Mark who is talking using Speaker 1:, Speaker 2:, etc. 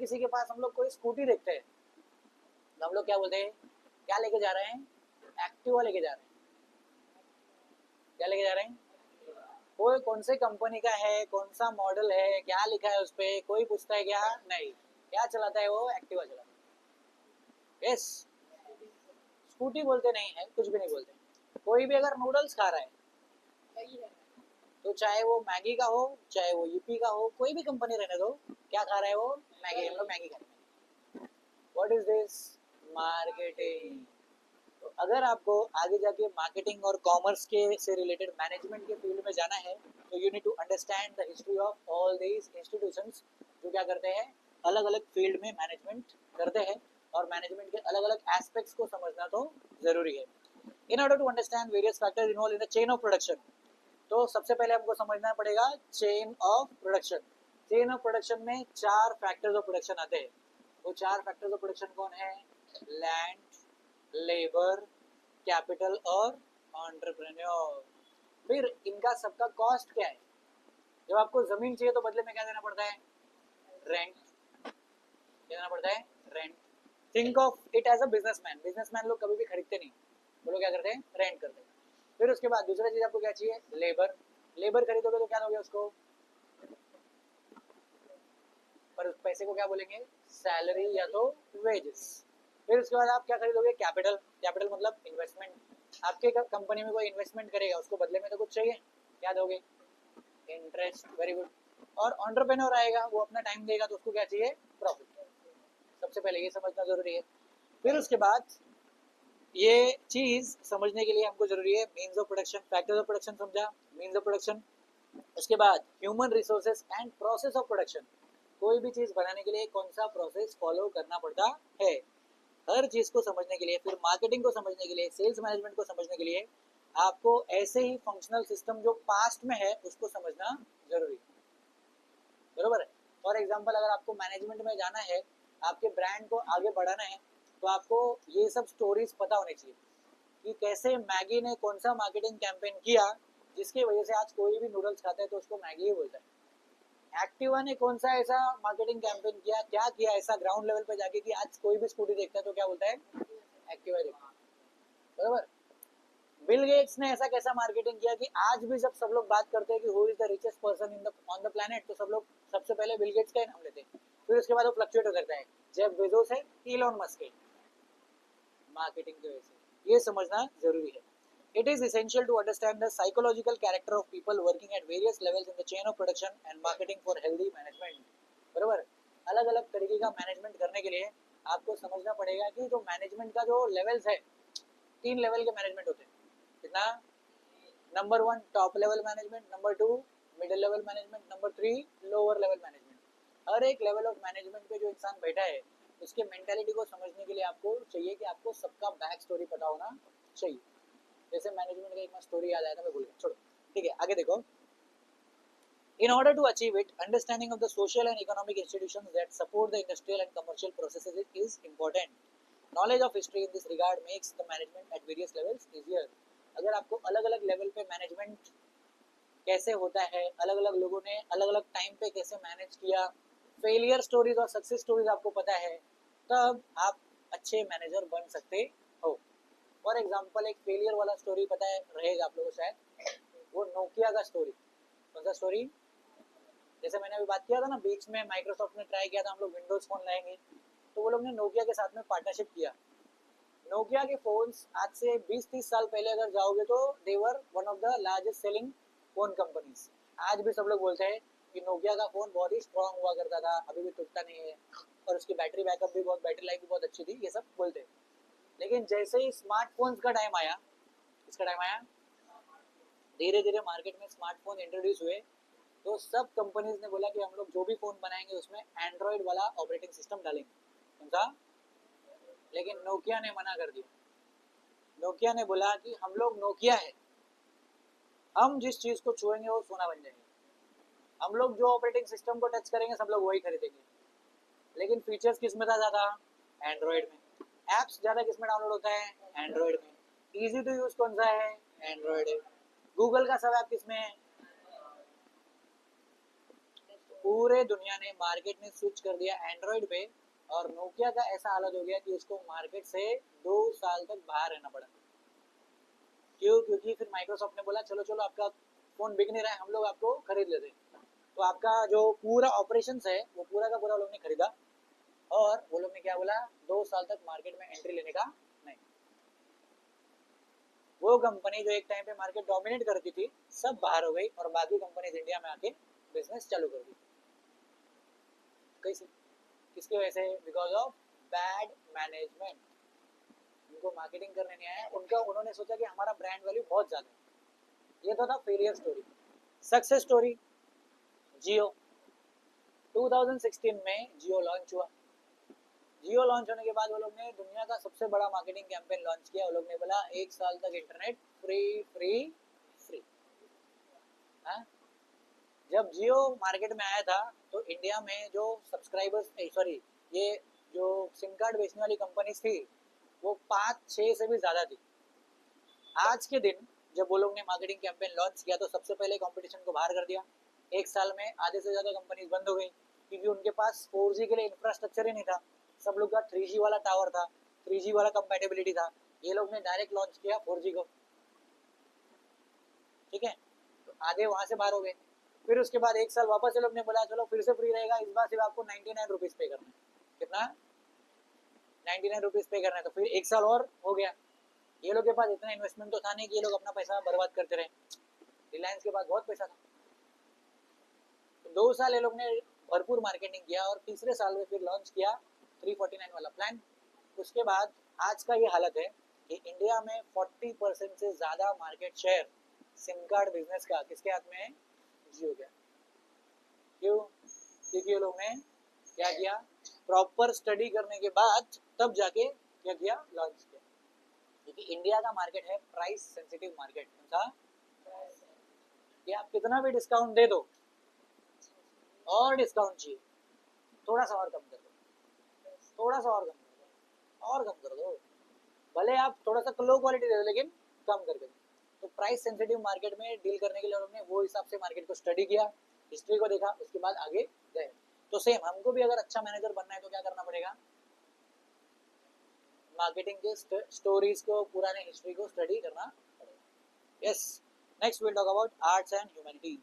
Speaker 1: किसी के पास हम लोग कोई स्कूटी देखते हैं तो हम लोग क्या बोलते हैं, क्या लेके जा रहे हैं, एक्टिवा लेके जा रहे हैं। क्या लेके जा रहे हैं, कोई कौन से कंपनी का है, कौन सा मॉडल है, क्या लिखा है उस पर, कोई पूछता है क्या, नहीं। क्या चलाता है वो, एक्टिवा चलाता है। यस, स्कूटी बोलते नहीं है, कुछ भी नहीं बोलते। कोई भी अगर नूडल्स खा रहा है तो चाहे वो मैगी का हो, चाहे वो यूपी का हो, कोई भी कंपनी रहने दो, क्या खा रहा है वो, मैगी। हम लोग मैगी खाते हैं। What is this, marketing. तो अगर आपको आगे जाके मार्केटिंग और कॉमर्स के से रिलेटेड मैनेजमेंट के फील्ड में जाना है तो you need to understand the history of all these institutions जो क्या करते हैं, अलग अलग फील्ड में मैनेजमेंट करते हैं, और मैनेजमेंट के अलग अलग एस्पेक्ट्स को समझना तो जरूरी है। In order to understand various factors involve in the chain of production, तो सबसे पहले हमको समझना पड़ेगा chain of production. Chain of production में 4 फैक्टर्स ऑफ प्रोडक्शन आते हैं। वो 4 फैक्टर्स ऑफ प्रोडक्शन कौन है, लैंड, लेबर, कैपिटल और एंटरप्रेन्योर। फिर इनका सबका कॉस्ट क्या है, जब आपको जमीन चाहिए तो बदले में क्या देना पड़ता है, रेंट। देना पड़ता है rent. Think of it as a businessman. Businessman लोग कभी भी खरीदते नहीं, वो लोग क्या करते हैं, रेंट करते हैं। फिर उसके बाद दूसरा चीज आपको क्या चाहिए, लेबर। लेबर खरीदोगे तो क्या दोगे उसको, पर उस पैसे को क्या बोलेंगे, सैलरी या तो वेजेस। फिर उसके बाद आप क्या खरीदोगे, कैपिटल। कैपिटल मतलब इन्वेस्टमेंट। आपके कंपनी में कोई इन्वेस्टमेंट करेगा, उसको बदले में तो कुछ चाहिए, क्या दोगे, इंटरेस्ट। Very good. और एंटरप्रेन्योर आएगा, वो अपना टाइम देगा तो उसको क्या चाहिए, प्रॉफिट। सबसे पहले ये समझना जरूरी है। फिर उसके बाद ये चीज समझने के लिए हमको जरूरी है means of production, factors of production समझा, मीन्स ऑफ प्रोडक्शन। उसके बाद human resources and process of production. कोई भी चीज बनाने के लिए कौन सा प्रोसेस फॉलो करना पड़ता है, हर चीज को समझने के लिए, फिर मार्केटिंग को समझने के लिए, सेल्स मैनेजमेंट को समझने के लिए आपको ऐसे ही फंक्शनल सिस्टम जो पास्ट में है उसको समझना जरूरी है। बरोबर है। फॉर एग्जाम्पल अगर आपको मैनेजमेंट में जाना है, आपके ब्रांड को आगे बढ़ाना है, तो आपको ये सब स्टोरीज पता होनी चाहिए कि कैसे मैगी ने कौन सा मार्केटिंग कैंपेन किया जिसकी वजह से आज कोई भी नूडल्स खाता है तो उसको मैगी ही बोलता है। एक्टिवा ने कौन सा ऐसा मार्केटिंग कैंपेन किया, क्या किया ऐसा ग्राउंड लेवल पे जाके कि आज कोई भी स्कूटी देखता है तो क्या बोलता है, एक्टिवा देखता है। बरोबर। बिल गेट्स ने ऐसा कैसा मार्केटिंग किया कि आज भी जब सब लोग बात करते हैं कि who is the richest person in the on the planet, तो सब लोग सबसे पहले बिल गेट्स का ही नाम लेते हैं। फिर उसके बाद वो फ्लक्चुएट करता है, जेफ बेजोस है, इलॉन मस्क है। मार्केटिंग की वजह से ये समझना जरूरी है। It is essential to understand the psychological character of people working at various levels in the chain of production and marketing for healthy management. बरोबर। अलग अलग तरीके का मैनेजमेंट करने के लिए आपको समझना पड़ेगा कि जो मैनेजमेंट का जो लेवल्स है, 3 लेवल के मैनेजमेंट होते हैं। कितना, number 1 top level management, number 2 middle level management, number 3 lower level management. हर एक लेवल ऑफ मैनेजमेंट पे जो इंसान बैठा है उसके मेंटालिटी को समझने के लिए आपको चाहिए कि आपको सबका बैक स्टोरी पता होना चाहिए। जैसे मैनेजमेंट का एक स्टोरी याद आया था, मैं भूल गया, छोड़ो। ठीक है, आगे देखो। In order to achieve it, understanding of the social and economic institutions that support the industrial and commercial processes is important. Knowledge of history in this regard makes the management at various levels easier. अगर आपको अलग अलग level पे management कैसे होता है, अलग अलग लोगों ने अलग अलग टाइम पे कैसे मैनेज किया, फेलियर स्टोरीज और सक्सेस स्टोरीज आपको पता है, तब आप अच्छे मैनेजर बन सकते हो। फॉर एग्जाम्पल एक फेलियर वाला स्टोरी पता है रहेगा आप लोगों को शायद, वो नोकिया का स्टोरी। कौन सा स्टोरी, जैसे मैंने अभी बात किया था ना, बीच में माइक्रोसॉफ्ट ने ट्राई किया था हम लोग विंडोज फोन लाएंगे, तो वो लोग ने नोकिया के साथ में पार्टनरशिप किया। नोकिया के फोन्स आज से 20-30 साल पहले अगर जाओगे तो they were one of the largest selling phone companies. आज भी सब लोग बोलते हैं कि नोकिया का फोन बहुत ही स्ट्रांग हुआ करता था, अभी भी टूटता नहीं है, और उसकी बैटरी बैकअप भी बहुत, बैटरी लाइफ भी बहुत अच्छी थी, ये सब बोलते हैं। लेकिन जैसे ही स्मार्टफोन्स का टाइम आया, इसका टाइम आया, धीरे धीरे मार्केट में स्मार्टफोन इंट्रोड्यूस हुए, तो सब कंपनीज ने बोला कि हम लोग जो भी फोन बनाएंगे उसमें एंड्रॉइड वाला ऑपरेटिंग सिस्टम डालेंगे। कौन सा, लेकिन नोकिया ने मना कर दिया। नोकिया ने बोला कि हम लोग नोकिया है, हम जिस चीज को छुएंगे वो सोना बन जाएगा, हम लोग जो ऑपरेटिंग सिस्टम को टच करेंगे सब लोग वही खरीदेंगे। लेकिन फीचर्स किस में था ज्यादा, एंड्रॉइड में। एप्स ज्यादा किस में डाउनलोड होता है, एंड्रॉइड में। इजी टू यूज कौन सा है, एंड्रॉइड है। गूगल का सब ऐप किस में है, पूरे दुनिया ने मार्केट ने स्विच कर दिया एंड्रॉइड पे, और नोकिया का ऐसा हालत हो गया कि उसको मार्केट से 2 साल तक बाहर रहना पड़ा। क्यों? क्योंकि फिर माइक्रोसॉफ्ट ने बोला चलो चलो आपका फोन बिक नहीं रहा है, हम लोग आपको खरीद लेते हैं। तो आपका जो पूरा ऑपरेशन है वो पूरा का पूरा लोग ने खरीदा, और वो लोग ने क्या बोला, 2 साल तक मार्केट में एंट्री लेने का नहीं। वो कंपनी जो एक टाइम पे मार्केट डोमिनेट करती थी सब बाहर हो गई, और बाकी कंपनीज इंडिया में आके बिजनेस चालू कर दी। कैसे? किसकी वजह से? Because of bad management. उनको मार्केटिंग करने नहीं आया, उन्होंने सोचा कि हमारा ब्रांड वैल्यू बहुत ज्यादा है। ये तो था फेलियर स्टोरी। सक्सेस स्टोरी, जियो। 2016 में जियो लॉन्च हुआ। जियो लॉन्च होने के बाद वो लोग ने दुनिया का सबसे बड़ा मार्केटिंग कैंपेन लॉन्च किया। वो लोग ने बोला 1 साल तक इंटरनेट फ्री फ्री फ्री। हाँ? जब जियो मार्केट में आया था तो इंडिया में जो सब्सक्राइबर्स, सॉरी, ये जो सिम कार्ड बेचने वाली कंपनीज थी वो 5-6 से भी ज्यादा थी। आज के दिन जब वो लोग ने मार्केटिंग कैंपेन लॉन्च किया तो सबसे पहले कंपटीशन को बाहर कर दिया। 1 साल में आधे से ज्यादा कंपनीज बंद हो गई, क्योंकि उनके पास 4G के लिए इंफ्रास्ट्रक्चर ही नहीं था। सब लोग का 3G वाला टावर था, 3G वाला कंपैटिबिलिटी था। ये लोग ने डायरेक्ट लॉन्च किया 4G को। ठीक है, तो आधे वहां से बाहर हो गए। फिर उसके बाद 1 साल वापस ये लोग ने बोला चलो फिर से फ्री रहेगा, इस बार सिर्फ आपको 99 रुपीज पे करना है। कितना? 99 रुपीज पे करना है। तो फिर 1 साल और हो गया। ये लोग के पास इतना इन्वेस्टमेंट तो था नहीं कि ये लोग अपना पैसा बर्बाद करते रहे। रिलायंस के पास बहुत पैसा था। तो 2 साल ये लोग ने भरपूर मार्केटिंग किया, और तीसरे साल में फिर लॉन्च किया 349 वाला प्लान। उसके बाद आज का ये हालत है कि इंडिया में 40% से ज्यादा market share SIM card business का किसके हाथ में है? जियो के। क्यों? क्योंकि ये लोग ने क्या किया, प्रॉपर स्टडी करने के बाद तब जाके क्या किया, लॉन्च किया। क्योंकि इंडिया का मार्केट है प्राइस सेंसिटिव मार्केट। कौन सा? कि आप कितना भी डिस्काउंट दे दो, और डिस्काउंट चाहिए, थोड़ा सा और कम कर दो, थोड़ा सा और कम कर दो, और कम कर दो, भले आप थोड़ा सा लो क्वालिटी दे दो लेकिन कम करके दो। तो प्राइस सेंसिटिव मार्केट में डील करने के लिए उन्होंने वो हिसाब से मार्केट को स्टडी किया, हिस्ट्री को देखा, उसके बाद आगे गए। तो सेम हमको भी अगर अच्छा मैनेजर बनना है तो क्या करना पड़ेगा? मार्केटिंग के स्टोरीज को, पुराने हिस्ट्री को स्टडी करना पड़ेगा। Yes, next will talk about arts and humanities.